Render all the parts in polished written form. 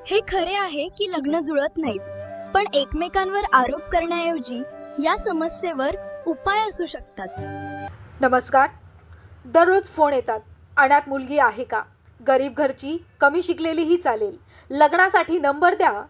हे खरे आहे की लग्न जुळत नाहीत, पण एकमेकांवर आरोप करण्याऐवजी या समस्येवर उपाय असू शकतात. नमस्कार. दररोज फोन येतात. अनाथ मुलगी आहे का? गरीब घरची, कमी शिकलेलीही चालेल. लग्नासाठी नंबर द्या.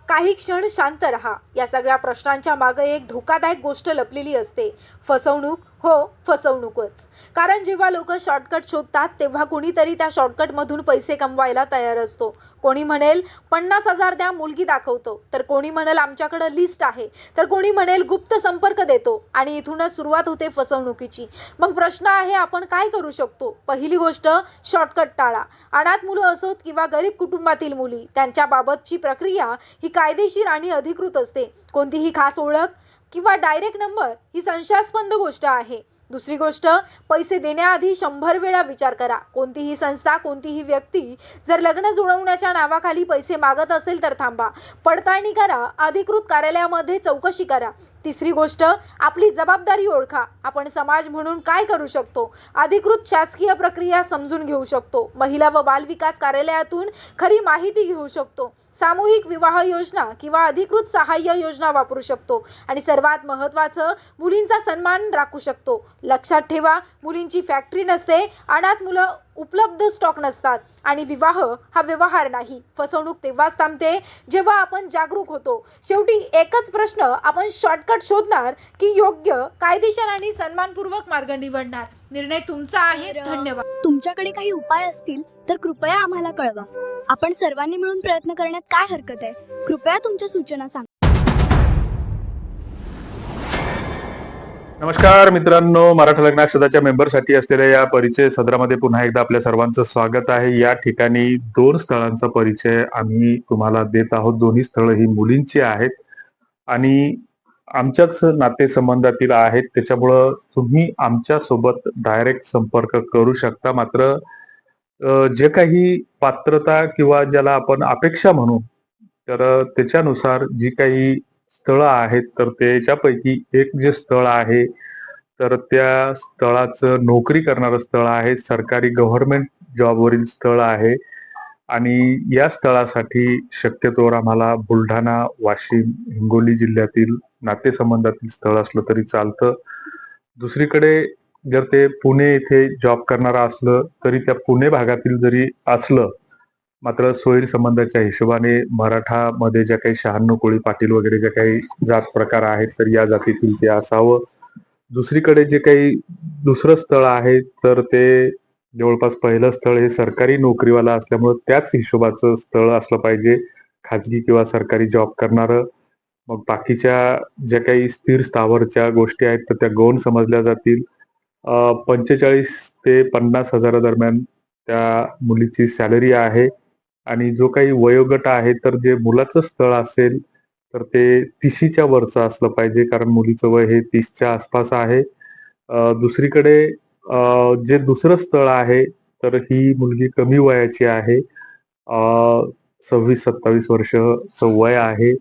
काही क्षण शांत रहा. या सगळ्या प्रश्नांच्या मागे एक धोकादायक गोष्ट लपलेली असते. फसवणूक. हो, फसवणूकच. कारण जेव्हा लोक शॉर्टकट शोधतात तेव्हा कुणीतरी त्या शॉर्टकटमधून पैसे कमवायला तयार असतो. कोणी म्हणेल 50,000 द्या, मुलगी दाखवतो. तर कोणी म्हणेल आमच्याकडे लिस्ट आहे. तर कोणी म्हणेल गुप्त संपर्क देतो. आणि इथूनच सुरुवात होते फसवणुकीची. मग प्रश्न आहे, आपण काय करू शकतो? पहिली गोष्ट, शॉर्टकट टाळा. अनाथ मुलं असोत किंवा गरीब कुटुंबातील मुली, त्यांच्याबाबतची प्रक्रिया ही कायदेशीर आणि अधिकृत असते. कोणतीही खास ओळख किंवा डायरेक्ट नंबर ही संशयास्पद गोष्ट आहे. दुसरी गोष्ट, पैसे देण्याआधी 100 वेळा विचार करा. कोणतीही संस्था, कोणतीही व्यक्ती जर लग्न जुळवण्याच्या नावाखाली पैसे मागत असेल तर थांबा. पडताळणी करा. अधिकृत कार्यालयामध्ये चौकशी करा. तिसरी गोष्ट, आपली जबाबदारी ओळखा. आपण समाज म्हणून काय करू शकतो? अधिकृत शासकीय प्रक्रिया समजून घेऊ शकतो. महिला व बालविकास कार्यालयातून खरी माहिती घेऊ शकतो. सामूहिक विवाह योजना किंवा अधिकृत सहाय्य योजना वापरू शकतो. आणि सर्वात महत्त्वाचं, मुलींचा सन्मान राखू शकतो. लक्षात ठेवा, मुलींची फॅक्टरी नसते. अनाथ मुलं उपलब्ध स्टॉक नसतात. आणि विवाह हा व्यवहार नाही. फसवणूक तेव्हाच थांबते जेव्हा आपण जागरूक होतो. शेवटी एकच प्रश्न, आपण शॉर्टकट शोधणार की योग्य, कायदेशीर आणि सन्मानपूर्वक मार्ग निवडणार? निर्णय तुमचा आहे. धन्यवाद. तुमच्याकडे काही उपाय असतील तर कृपया आम्हाला कळवा. आपण सर्वांनी मिळून प्रयत्न करण्यात काय हरकत आहे? कृपया तुमच्या सूचना सांगा. नमस्कार मित्रांनो, मराठा लग्नाक्षदाच्या मेंबरसाठी असलेल्या या परिचय सदरामध्ये पुन्हा एकदा आपल्या सर्वांचं स्वागत आहे. या ठिकाणी 2 स्थळांचा परिचय आम्ही तुम्हाला देत आहोत. दोन्ही स्थळं ही मुलींची आहेत आणि आमच्याच नातेसंबंधातील आहेत. त्याच्यामुळं तुम्ही आमच्या सोबत डायरेक्ट संपर्क करू शकता. मात्र जे काही पात्रता किंवा ज्याला आपण अपेक्षा म्हणू, तर त्याच्यानुसार जी काही स्थळं आहेत, तर त्याच्यापैकी एक जे स्थळ आहे, तर त्या स्थळाचं नोकरी करणारं स्थळ आहे. सरकारी गव्हर्नमेंट जॉबवरील स्थळ आहे. आणि या स्थळासाठी शक्यतोवर आम्हाला बुलढाणा, वाशिम, हिंगोली जिल्ह्यातील नातेसंबंधातील स्थळ असलं तरी चालतं. दुसरीकडे जर ते पुणे येथे जॉब करणारं असलं तरी त्या पुणे भागातील जरी असलं, मात्र सोयीसंबंधाच्या हिशोबाने मराठामध्ये ज्या काही 96 कोळी पाटील वगैरे ज्या काही जात प्रकार आहेत, तर या जातीतील ते असावं. दुसरीकडे जे काही दुसरं स्थळ आहे, तर ते जवळपास पहिलं स्थळ हे सरकारी नोकरीवाला असल्यामुळं त्याच हिशोबाचं स्थळ असलं पाहिजे, खाजगी किंवा सरकारी जॉब करणारं. मग बाकीच्या ज्या काही स्थिर स्थावरच्या गोष्टी आहेत, तर त्या गौण समजल्या जातील. 45 ते 50,000 दरम्यान त्या मुलीची सॅलरी आहे. आणि जो काही वयोगट आहे, तर जे मुलाचं स्थळ असेल तर ते 30च्या वरचं असलं पाहिजे, कारण मुलीचं वय हे 30च्या आसपास आहे. दुसरीकडे जे दुसरं स्थळ आहे, तर ही मुलगी कमी वयाची आहे. 26-27 वर्षाचं वय आहे.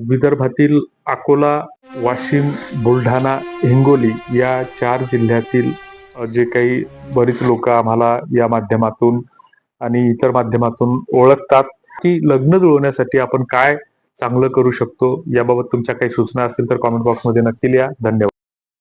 विदर्भातील अकोला, वाशिम, बुलढाणा, हिंगोली या 4 जिल्ह्यातील जे काही बरीच लोक आम्हाला या माध्यमातून आणि इतर माध्यमातून ओळखतात की लग्न जुळवण्यासाठी आपण काय चांगलं करू शकतो. याबाबत तुमच्या काही सूचना असतील तर कॉमेंट बॉक्समध्ये नक्की लिहा. धन्यवाद.